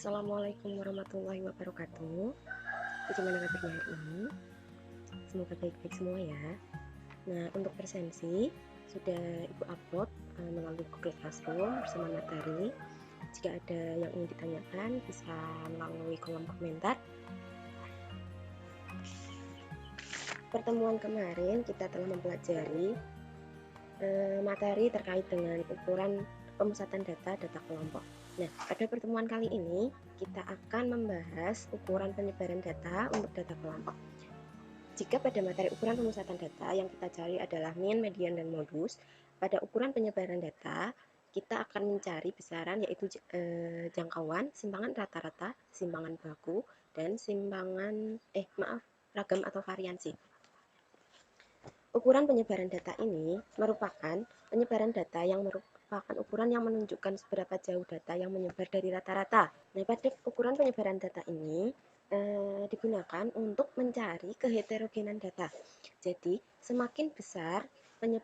Assalamualaikum warahmatullahi wabarakatuh. Gimana kabarnya hari ini? Semoga baik-baik semua ya. Nah, untuk presensi sudah Ibu upload melalui Google Classroom bersama materi. Jika ada yang ingin ditanyakan bisa melalui kolom komentar. Pertemuan kemarin kita telah mempelajari materi terkait dengan ukuran pemusatan data kelompok. Nah, pada pertemuan kali ini kita akan membahas ukuran penyebaran data untuk data kelompok. Jika pada materi ukuran pemusatan data yang kita cari adalah mean, median, dan modus, pada ukuran penyebaran data kita akan mencari besaran yaitu jangkauan, simpangan rata-rata, simpangan baku, dan ragam atau variansi. Ukuran penyebaran data ini merupakan penyebaran data yang merupakan ukuran yang menunjukkan seberapa jauh data yang menyebar dari rata-rata. Nah, pada ukuran penyebaran data ini digunakan untuk mencari keheterogenan data. Jadi, semakin besar tingkat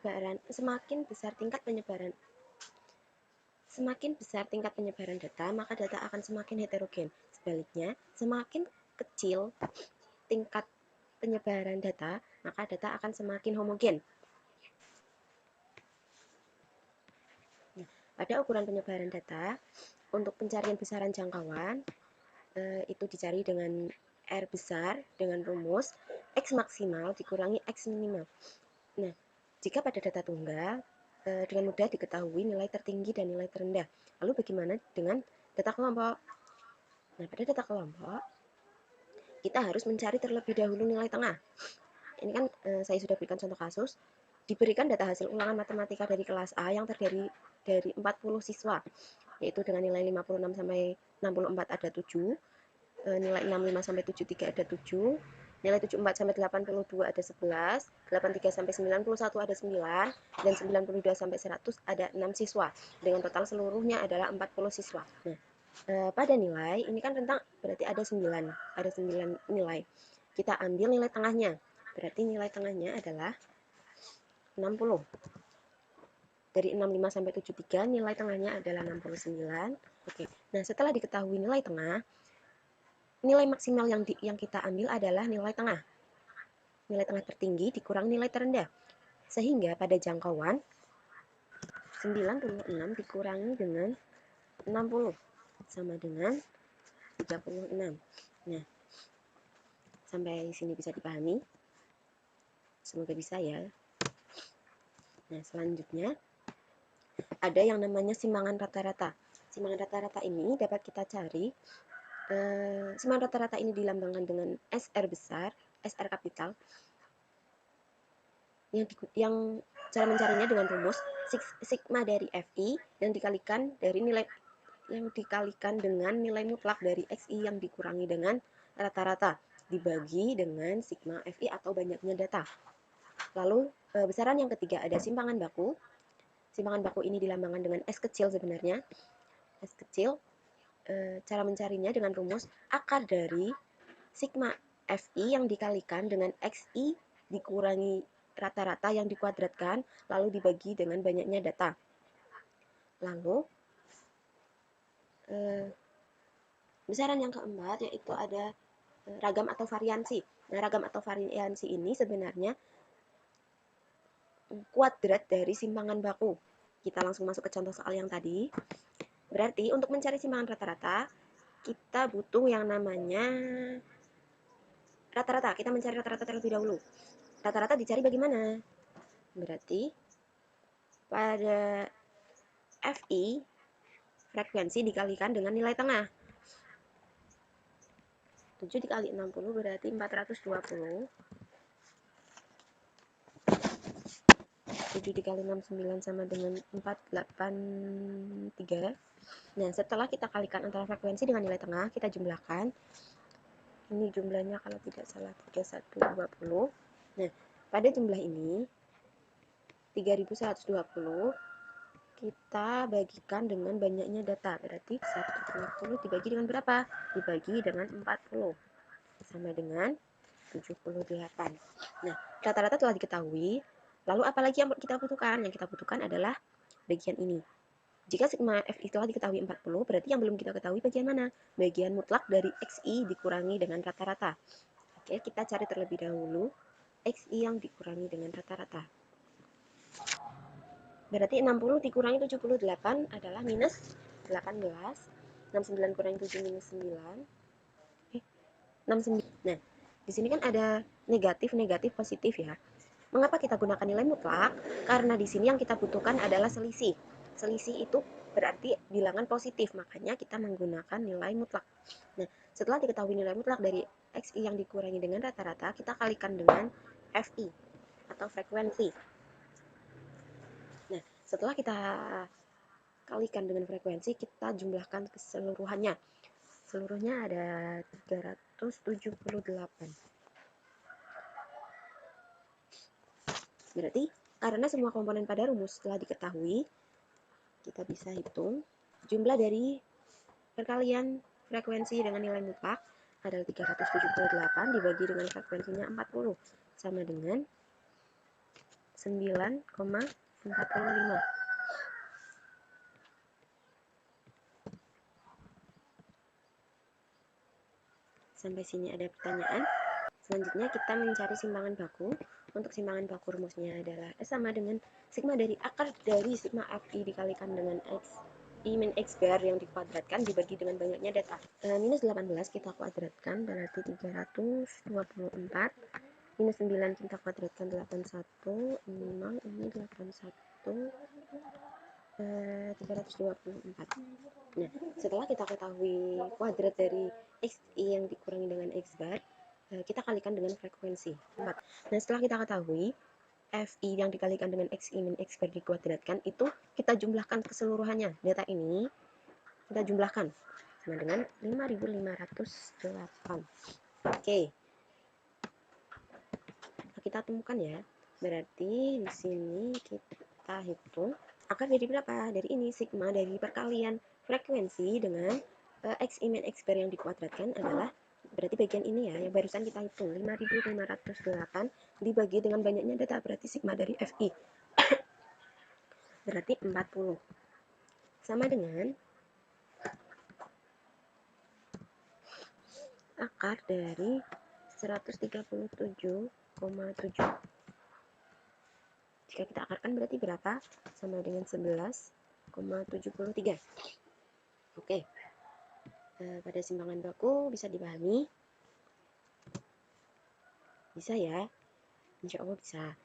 penyebaran data, maka data akan semakin heterogen. Sebaliknya, semakin kecil tingkat penyebaran data, maka data akan semakin homogen. Nah, pada ukuran penyebaran data, untuk pencarian besaran jangkauan, itu dicari dengan R besar dengan rumus X maksimal dikurangi X minimal. Nah, jika pada data tunggal, dengan mudah diketahui nilai tertinggi dan nilai terendah. Lalu bagaimana dengan data kelompok? Nah, pada data kelompok, kita harus mencari terlebih dahulu nilai tengah. Ini kan saya sudah berikan contoh kasus, diberikan data hasil ulangan matematika dari kelas A yang terdiri dari 40 siswa, yaitu dengan nilai 56 sampai 64 ada 7, nilai 65 sampai 73 ada 7, nilai 74 sampai 82 ada 11, 83 sampai 91 ada 9, dan 92 sampai 100 ada 6 siswa. Dengan total seluruhnya adalah 40 siswa. Nah, pada nilai ini kan rentang berarti ada 9 nilai. Kita ambil nilai tengahnya. Berarti nilai tengahnya adalah 60. Dari 65 sampai 73 nilai tengahnya adalah 69. Oke. Nah, setelah diketahui nilai tengah, nilai maksimal yang kita ambil adalah nilai tengah. Nilai tengah tertinggi dikurang nilai terendah. Sehingga pada jangkauan 96 dikurangi dengan 60 sama dengan 36. Nah, sampai sini bisa dipahami? Semoga bisa ya. Nah, selanjutnya ada yang namanya simpangan rata-rata. Simpangan rata-rata ini dapat kita cari. Simpangan rata-rata ini dilambangkan dengan SR besar, SR kapital. Yang cara mencarinya dengan rumus sigma dari FI yang dikalikan dengan nilai mutlak dari XI yang dikurangi dengan rata-rata dibagi dengan sigma FI atau banyaknya data. Lalu besaran yang ketiga ada simpangan baku. Simpangan baku ini dilambangkan dengan S kecil sebenarnya. S kecil, cara mencarinya dengan rumus akar dari sigma FI yang dikalikan dengan XI dikurangi rata-rata yang dikuadratkan lalu dibagi dengan banyaknya data. Lalu besaran yang keempat yaitu ada ragam atau variansi. Nah, ragam atau variansi ini sebenarnya kuadrat dari simpangan baku. Kita langsung masuk ke contoh soal yang tadi. Berarti untuk mencari simpangan rata-rata, kita butuh yang namanya rata-rata. Kita mencari rata-rata terlebih dahulu. Rata-rata dicari bagaimana? Berarti pada FI frekuensi dikalikan dengan nilai tengah. 7 dikali 60 berarti 420. 7 dikali 69 sama dengan 483. Nah, setelah kita kalikan antara frekuensi dengan nilai tengah, kita jumlahkan. Ini jumlahnya kalau tidak salah 3120. Nah, pada jumlah ini 3120 kita bagikan dengan banyaknya data. Berarti 120 dibagi dengan berapa? Dibagi dengan 40. Sama dengan 78. Nah, rata-rata telah diketahui. Lalu apalagi yang kita butuhkan? Yang kita butuhkan adalah bagian ini. Jika sigma Fi telah diketahui 40, berarti yang belum kita ketahui bagian mana? Bagian mutlak dari Xi dikurangi dengan rata-rata. Oke, kita cari terlebih dahulu Xi yang dikurangi dengan rata-rata. Berarti 60 dikurangi 78 adalah minus 18. 69 kurangi 7 minus 9. 69. Nah, di sini kan ada negatif, positif ya. Mengapa kita gunakan nilai mutlak? Karena di sini yang kita butuhkan adalah selisih. Selisih itu berarti bilangan positif, makanya kita menggunakan nilai mutlak. Nah, setelah diketahui nilai mutlak dari Xi yang dikurangi dengan rata-rata, kita kalikan dengan Fi atau frekuensi. Nah, setelah kita kalikan dengan frekuensi, kita jumlahkan keseluruhannya. Seluruhnya ada 378. Berarti karena semua komponen pada rumus telah diketahui, kita bisa hitung jumlah dari perkalian frekuensi dengan nilai mutlak adalah 378 dibagi dengan frekuensinya 40 sama dengan 9,45. Sampai sini ada pertanyaan? Selanjutnya kita mencari simpangan baku. Untuk simpangan baku rumusnya adalah S sama dengan sigma dari akar dari sigma Fi dikalikan dengan X I min X bar yang dikuadratkan dibagi dengan banyaknya data. Minus 18 kita kuadratkan berarti 324. Minus 9 kita kuadratkan 81. Memang ini 81. 324. Nah, setelah kita ketahui kuadrat dari Xi yang dikurangi dengan X bar, kita kalikan dengan frekuensi 4. Nah, setelah kita ketahui Fi yang dikalikan dengan Xi min X bar dikuadratkan, itu kita jumlahkan keseluruhannya. Data ini kita jumlahkan sama dengan 5508. Oke. Kita temukan ya. Berarti di sini kita hitung akar dari berapa? Dari ini sigma dari perkalian frekuensi dengan Xi min X bar yang dikuadratkan adalah berarti bagian ini ya, yang barusan kita hitung 5508 dibagi dengan banyaknya data, berarti sigma dari Fi berarti 40 sama dengan akar dari 137,7. Jika kita akarkan berarti berapa? Sama dengan 11,73. Oke. Pada simpangan baku bisa dipahami? Bisa ya? Insya Allah bisa.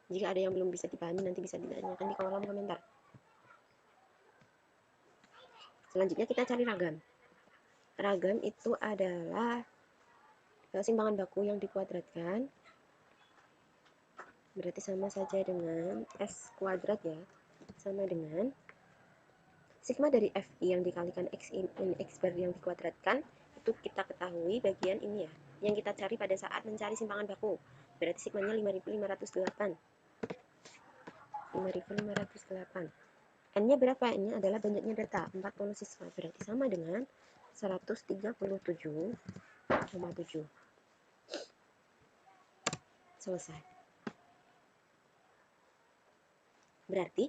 Jika ada yang belum bisa dipahami, nanti bisa ditanyakan di kolom komentar. Selanjutnya kita cari ragam. Ragam itu adalah simpangan baku yang dikuadratkan. Berarti sama saja dengan S kuadrat ya. Sama dengan sigma dari Fi yang dikalikan Xi min X bar yang dikuadratkan. Itu kita ketahui bagian ini ya, yang kita cari pada saat mencari simpangan baku. Berarti sigmanya 5508. 5508. N-nya berapa? N-nya adalah banyaknya data, 40 siswa. Berarti sama dengan 137,7. Selesai. Berarti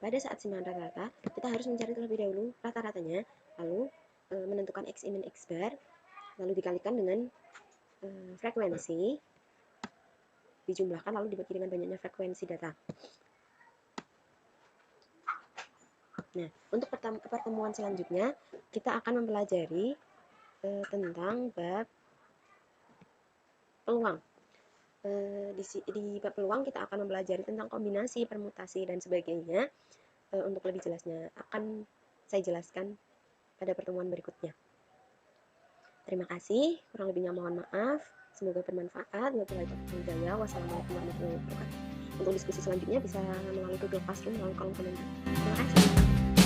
pada saat simpangan rata-rata, kita harus mencari terlebih dahulu rata-ratanya, lalu menentukan Xi min X bar, lalu dikalikan dengan frekuensi, dijumlahkan lalu dibagi dengan banyaknya frekuensi data. Nah, untuk pertemuan selanjutnya, kita akan mempelajari tentang bab peluang. Di bab peluang kita akan mempelajari tentang kombinasi, permutasi, dan sebagainya. Untuk lebih jelasnya akan saya jelaskan pada pertemuan berikutnya. Terima kasih, kurang lebihnya mohon maaf. Semoga bermanfaat. Wassalamualaikum warahmatullahi wabarakatuh. Untuk diskusi selanjutnya bisa melalui Google Classroom, melalui kolom komentar. Terima kasih.